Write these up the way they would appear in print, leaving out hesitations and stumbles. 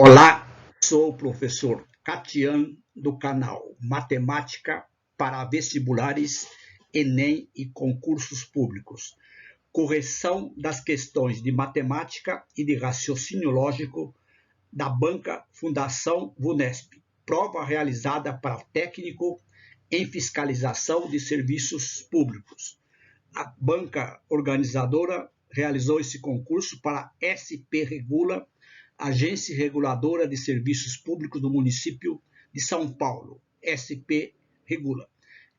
Olá, sou o professor Catian do canal Matemática para Vestibulares, Enem e Concursos Públicos. Correção das questões de matemática e de raciocínio lógico da Banca Fundação VUNESP. Prova realizada para técnico em fiscalização de serviços públicos. A banca organizadora realizou esse concurso para SP Regula, Agência Reguladora de Serviços Públicos do município de São Paulo, SP Regula.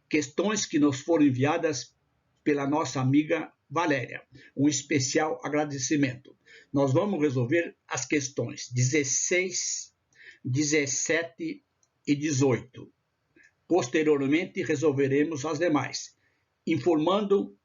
Questões que nos foram enviadas pela nossa amiga Valéria. Um especial agradecimento. Nós vamos resolver as questões 16, 17 e 18. Posteriormente, resolveremos as demais, informando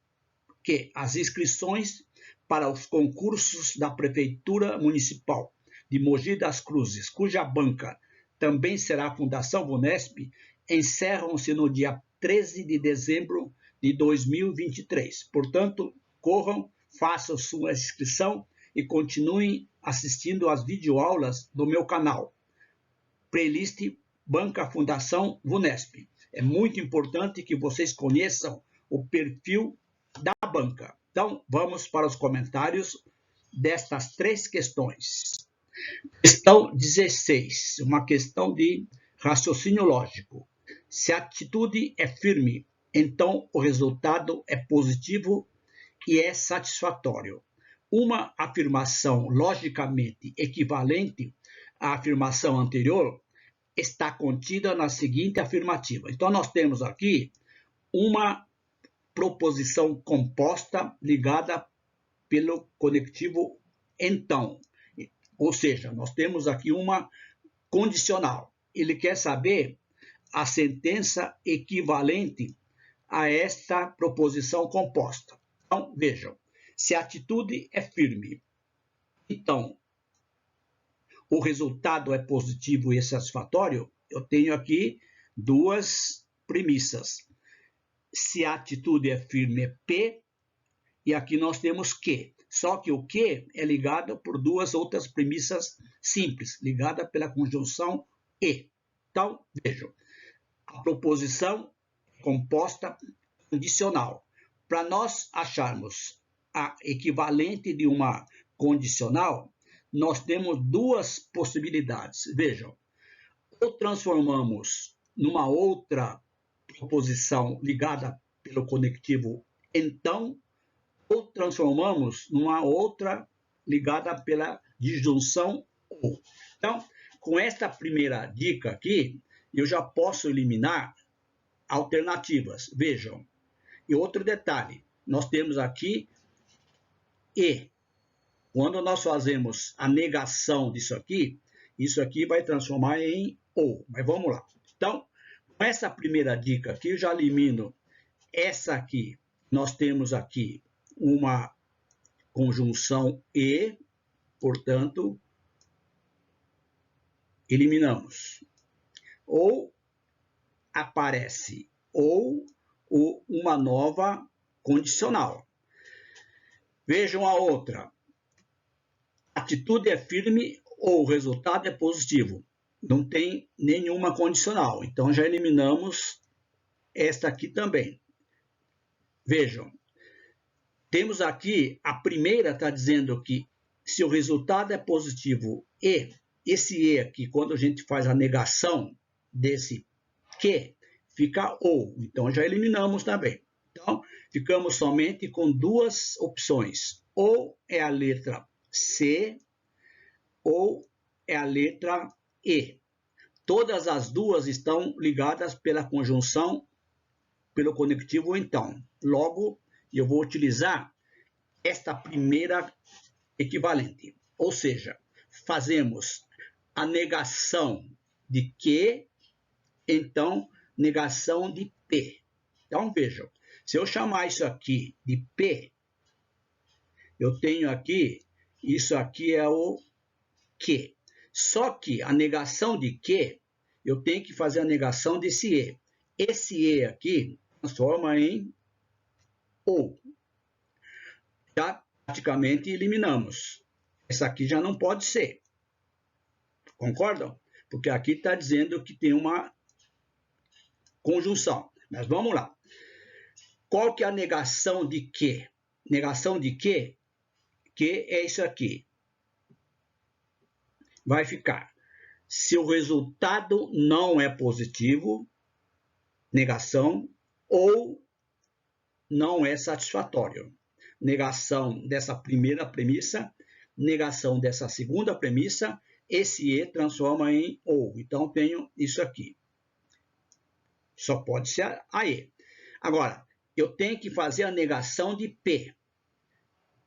que as inscrições para os concursos da Prefeitura Municipal de Mogi das Cruzes, cuja banca também será a Fundação VUNESP, encerram-se no dia 13 de dezembro de 2023. Portanto, corram, façam sua inscrição e continuem assistindo às videoaulas do meu canal. Playlist Banca Fundação VUNESP. É muito importante que vocês conheçam o perfil da banca. Então, vamos para os comentários destas três questões. Questão 16, uma questão de raciocínio lógico. Se a atitude é firme, então o resultado é positivo e é satisfatório. Uma afirmação logicamente equivalente à afirmação anterior está contida na seguinte afirmativa. Então, nós temos aqui uma proposição composta ligada pelo conectivo então. Ou seja, nós temos aqui uma condicional. Ele quer saber a sentença equivalente a esta proposição composta. Então, vejam, se a atitude é firme, então o resultado é positivo e satisfatório, eu tenho aqui duas premissas. Se a atitude é firme é P, e aqui nós temos Q. Só que o Q é ligado por duas outras premissas simples, ligada pela conjunção E. Então, vejam, a proposição é composta condicional. Para nós acharmos a equivalente de uma condicional, nós temos duas possibilidades. Vejam, ou transformamos numa outra proposição ligada pelo conectivo então, ou transformamos numa outra ligada pela disjunção ou. Então, com esta primeira dica aqui, eu já posso eliminar alternativas. Vejam. E outro detalhe, nós temos aqui e. Quando nós fazemos a negação disso aqui, isso aqui vai transformar em ou. Mas vamos lá. Então, com essa primeira dica aqui, eu já elimino essa aqui. Nós temos aqui uma conjunção e, portanto, eliminamos. Ou aparece ou uma nova condicional. Vejam a outra. A atitude é firme ou o resultado é positivo. Não tem nenhuma condicional. Então, já eliminamos esta aqui também. Vejam. Temos aqui, a primeira está dizendo que se o resultado é positivo e esse e aqui, quando a gente faz a negação desse que, fica ou. Então, já eliminamos também. Então, ficamos somente com duas opções. Ou é a letra C ou é a letra E. Todas as duas estão ligadas pela conjunção, pelo conectivo então. Logo, eu vou utilizar esta primeira equivalente. Ou seja, fazemos a negação de que, então, negação de P. Então, vejam, se eu chamar isso aqui de P, eu tenho aqui, isso aqui é o que. Só que a negação de que, eu tenho que fazer a negação desse E. Esse E aqui transforma em ou. Já praticamente eliminamos. Essa aqui já não pode ser. Concordam? Porque aqui está dizendo que tem uma conjunção. Mas vamos lá. Qual que é a negação de quê? Negação de quê? Que é isso aqui. Vai ficar. Se o resultado não é positivo, negação, ou não é satisfatório. Negação dessa primeira premissa, negação dessa segunda premissa, esse E transforma em OU. Então, tenho isso aqui. Só pode ser a E. Agora, eu tenho que fazer a negação de P.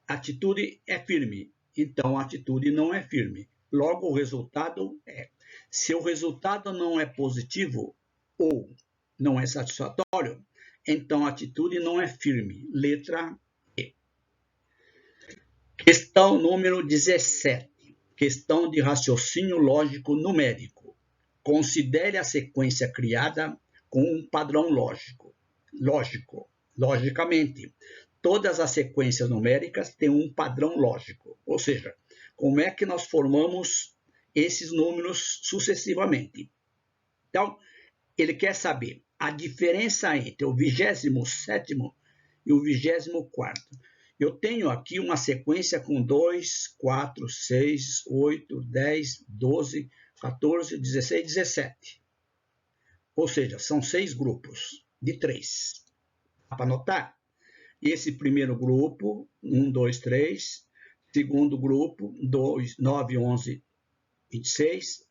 Atitude é firme. Então, a atitude não é firme. Logo, o resultado é. Se o resultado não é positivo ou não é satisfatório, então a atitude não é firme. Letra E. Questão número 17. Questão de raciocínio lógico numérico. Considere a sequência criada com um padrão lógico. Logicamente, todas as sequências numéricas têm um padrão lógico. Ou seja, como é que nós formamos esses números sucessivamente? Então, ele quer saber a diferença entre o 27º e o 24º. Eu tenho aqui uma sequência com 2, 4, 6, 8, 10, 12, 14, 16, 17. Ou seja, são 6 grupos de 3. Dá para anotar? Esse primeiro grupo, 1, 2, 3. Segundo grupo, 2, 9, 11, 26.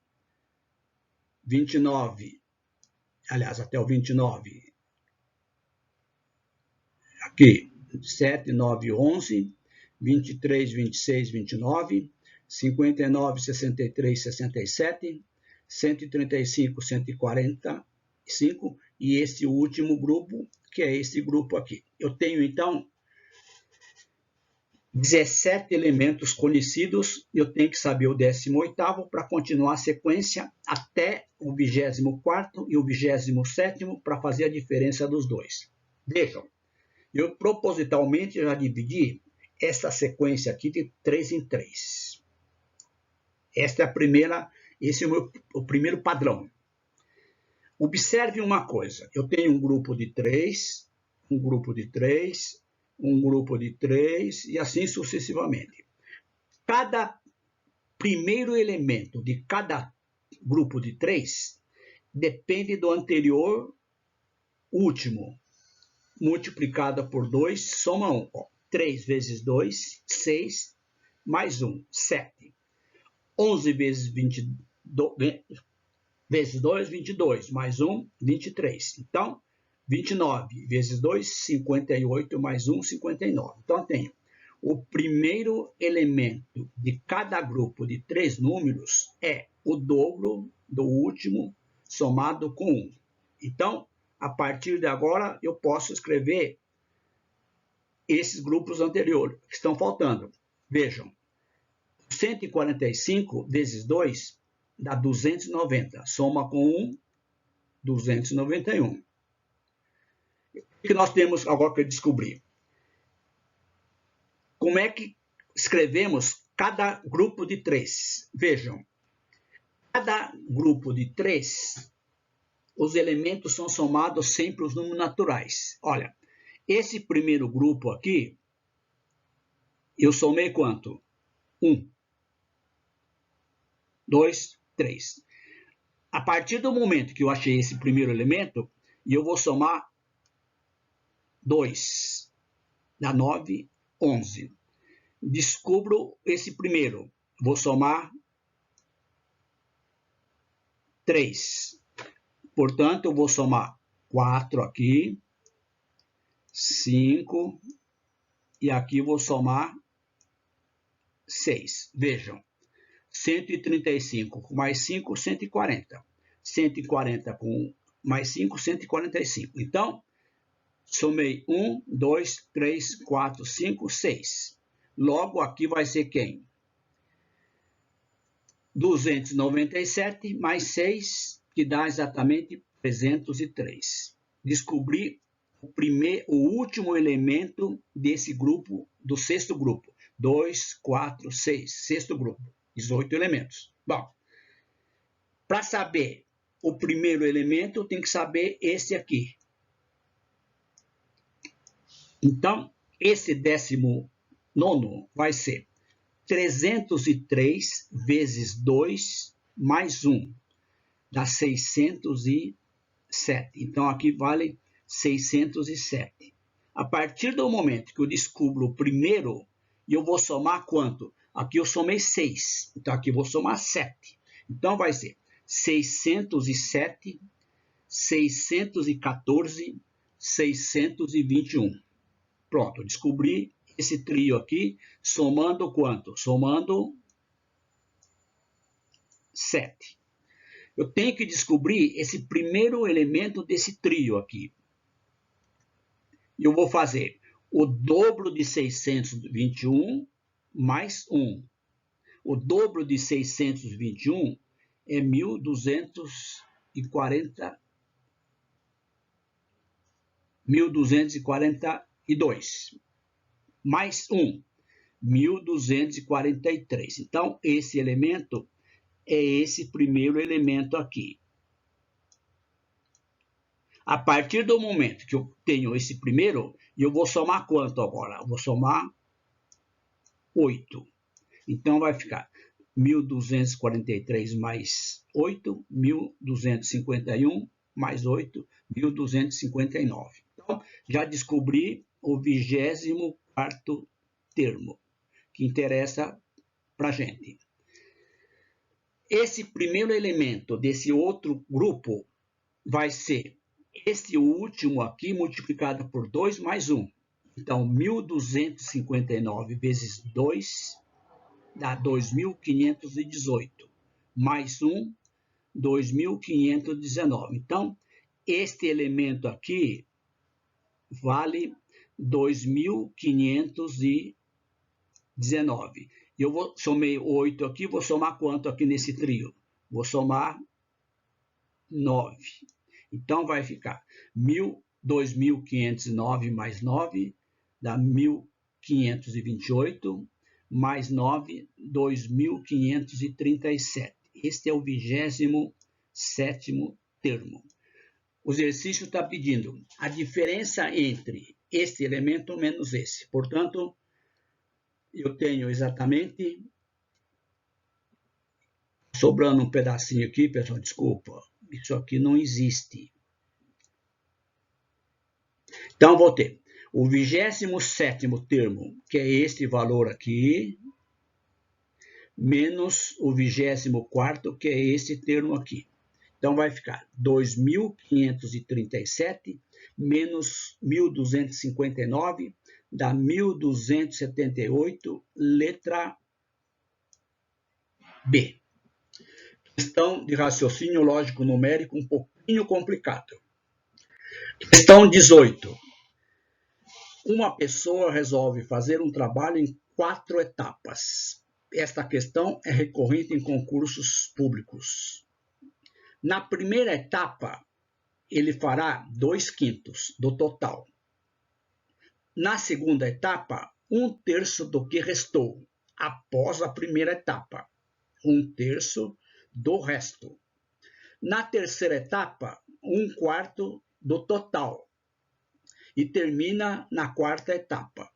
29. Aliás, até o 29. Aqui, 7, 9, 11. 23, 26, 29. 59, 63, 67. 135, 145. E esse último grupo, que é esse grupo aqui. Eu tenho, então, 17 elementos conhecidos. Eu tenho que saber o 18º para continuar a sequência até o 24º e o 27º para fazer a diferença dos dois. Vejam, eu propositalmente já dividi essa sequência aqui de 3 em 3. Esta é a primeira, esse é o primeiro padrão. Observe uma coisa, eu tenho um grupo de 3, um grupo de 3, um grupo de 3 e assim sucessivamente. Cada primeiro elemento de cada grupo de 3 depende do anterior último, multiplicado por 2, soma 1. 3 vezes 2, 6, mais 1, 7. 11 vezes 22, vezes 2, 22, mais 1, 23. Então, 29 vezes 2, 58, mais 1, 59. Então, eu tenho o primeiro elemento de cada grupo de 3 números é o dobro do último somado com 1. Então, a partir de agora, eu posso escrever esses grupos anteriores que estão faltando. Vejam, 145 vezes 2 dá 290. Soma com 1, 291. O que nós temos agora que descobrir? Como é que escrevemos cada grupo de 3? Vejam, cada grupo de 3, os elementos são somados sempre os números naturais. Olha, esse primeiro grupo aqui, eu somei quanto? 1, 2, 3. A partir do momento que eu achei esse primeiro elemento, eu vou somar 2, dá 9, 11. Descubro esse primeiro, vou somar 3. Portanto, eu vou somar 4 aqui, 5, e aqui vou somar 6. Vejam, 135 com mais 5, 140. 140 com mais 5, 145. Então, somei 1, 2, 3, 4, 5, 6. Logo, aqui vai ser quem? 297 mais 6, que dá exatamente 303. Descobri o último elemento desse grupo, do sexto grupo. 2, 4, 6, sexto grupo. 18 elementos. Bom, Para saber o primeiro elemento, tem que saber esse aqui. Então, esse 19º vai ser 303 vezes 2 mais 1, dá 607. Então, aqui vale 607. A partir do momento que eu descubro o primeiro, eu vou somar quanto? Aqui eu somei 6. Então, aqui eu vou somar 7. Então, vai ser 607, 614, 621. Pronto, descobri esse trio aqui, somando quanto? Somando 7. Eu tenho que descobrir esse primeiro elemento desse trio aqui. Eu vou fazer o dobro de 621 mais 1. O dobro de 621 é 1242. Mais 1, 1243. Então, esse elemento é esse primeiro elemento aqui. A partir do momento que eu tenho esse primeiro, eu vou somar quanto agora? Eu vou somar 8. Então, vai ficar 1243 mais 8, 1251 mais 8, 1259. Então, já descobri o 24º termo, que interessa para a gente. Esse primeiro elemento desse outro grupo vai ser esse último aqui multiplicado por 2 mais 1. Então, 1259 vezes 2 dá 2.518. Mais 1, 2.519. Então, este elemento aqui vale 2.519. Eu somei 8 aqui, vou somar quanto aqui nesse trio? Vou somar 9. Então, vai ficar 2.509 mais 9, dá 1.528, mais 9, 2.537. Este é o 27º termo. O exercício está pedindo a diferença entre este elemento menos esse. Portanto, eu tenho exatamente... Sobrando um pedacinho aqui, pessoal, desculpa. Isso aqui não existe. Então, vou ter o 27º termo, que é este valor aqui, menos o 24º, que é esse termo aqui. Então, vai ficar 2.537 menos 1.259, dá 1.278, letra B. Questão de raciocínio lógico numérico um pouquinho complicado. Questão 18. Uma pessoa resolve fazer um trabalho em 4 etapas. Esta questão é recorrente em concursos públicos. Na primeira etapa, ele fará 2/5 do total. Na segunda etapa, 1/3 do que restou, após a primeira etapa. 1/3 do resto. Na terceira etapa, 1/4 do total. E termina na quarta etapa,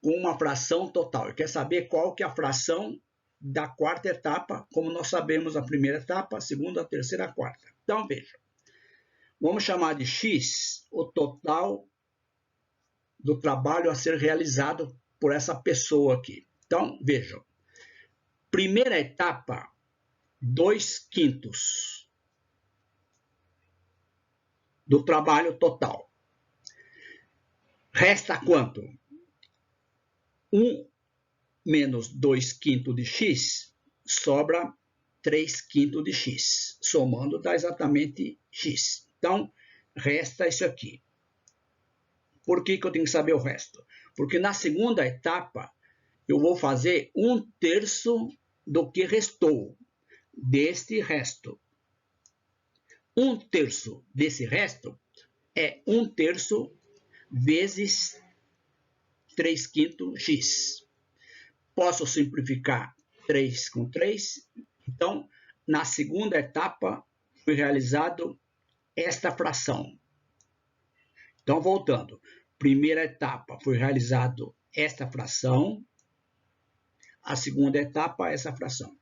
com uma fração total. E quer saber qual que é a fração da quarta etapa, como nós sabemos a primeira etapa, a segunda, a terceira, a quarta. Então, veja. Vamos chamar de X o total do trabalho a ser realizado por essa pessoa aqui. Então, vejam. Primeira etapa, 2/5 do trabalho total. Resta quanto? 1 menos 2/5 de x, sobra 3/5 de x. Somando dá exatamente x. Então, resta isso aqui. Por que eu tenho que saber o resto? Porque na segunda etapa, eu vou fazer 1/3 do que restou deste resto. 1/3 desse resto é 1/3 vezes 3/5 x. Posso simplificar 3 com 3, então na segunda etapa foi realizado esta fração. Então, voltando. Primeira etapa foi realizado esta fração. A segunda etapa, essa fração.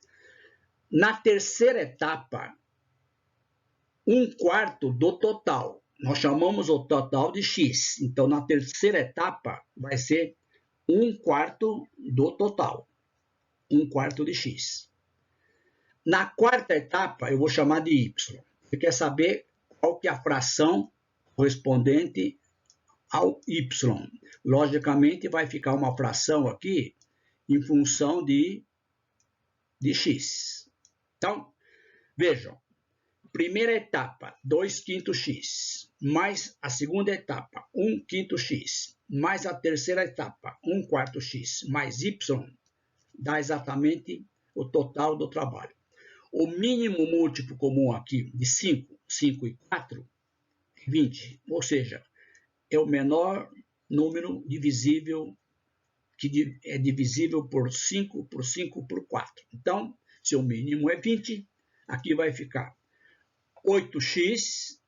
Na terceira etapa, 1/4 do total. Nós chamamos o total de x. Então, na terceira etapa, vai ser 1/4 do total. 1/4 de x. Na quarta etapa, eu vou chamar de y. Você quer saber qual que é a fração correspondente ao y. Logicamente, vai ficar uma fração aqui em função de x. Então, vejam. Primeira etapa, 2/5 x, mais a segunda etapa, 1/5 x, mais a terceira etapa, 1/4 x, mais y, dá exatamente o total do trabalho. O mínimo múltiplo comum aqui de 5, 5 e 4, é 20, ou seja, é o menor número divisível, que é divisível por 5, por 5, por 4. Então, se o mínimo é 20, aqui vai ficar 8x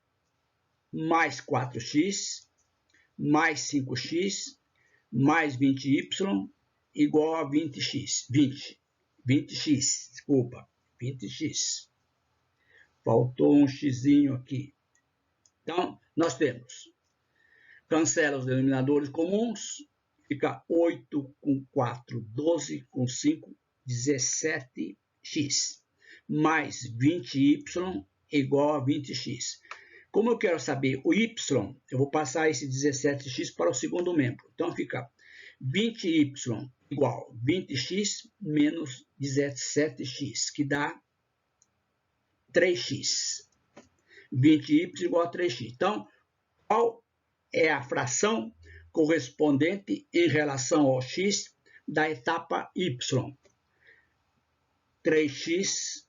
mais 4x mais 5x mais 20y igual a 20x. 20x, desculpa, 20x. Faltou um xzinho aqui. Então, nós temos, cancela os denominadores comuns, fica 8 com 4, 12 com 5, 17x, mais 20y igual a 20x. Como eu quero saber o y, eu vou passar esse 17x para o segundo membro. Então, fica 20y igual a 20x menos 17x, que dá 3x. 20y igual a 3x. Então, qual é a fração correspondente em relação ao x da etapa y? 3x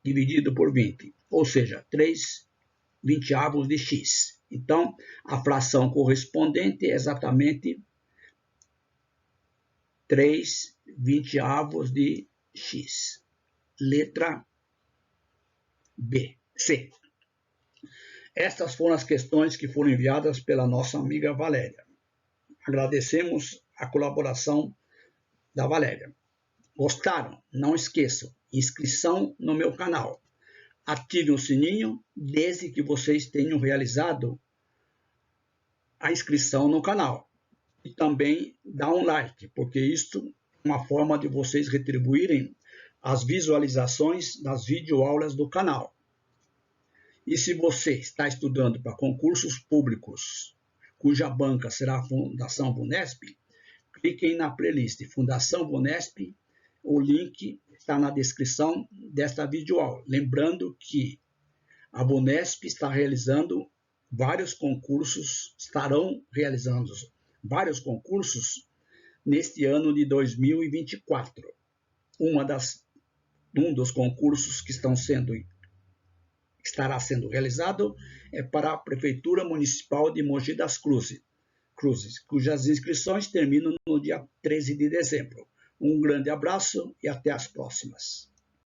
dividido por 20, ou seja, 3/20 de x. Então, a fração correspondente é exatamente 3/20 de x. Letra B. C. Estas foram as questões que foram enviadas pela nossa amiga Valéria. Agradecemos a colaboração da Valéria. Gostaram? Não esqueçam, inscrição no meu canal. Ative o sininho desde que vocês tenham realizado a inscrição no canal. E também dá um like, porque isto é uma forma de vocês retribuírem as visualizações das videoaulas do canal. E se você está estudando para concursos públicos, cuja banca será a Fundação Vunesp, cliquem na playlist Fundação Vunesp. O link está na descrição desta videoaula. Lembrando que a Vunesp está realizando vários concursos, estarão realizando vários concursos neste ano de 2024. Um dos concursos que estará sendo realizado é para a Prefeitura Municipal de Mogi das Cruzes, cujas inscrições terminam no dia 13 de dezembro. Um grande abraço e até as próximas.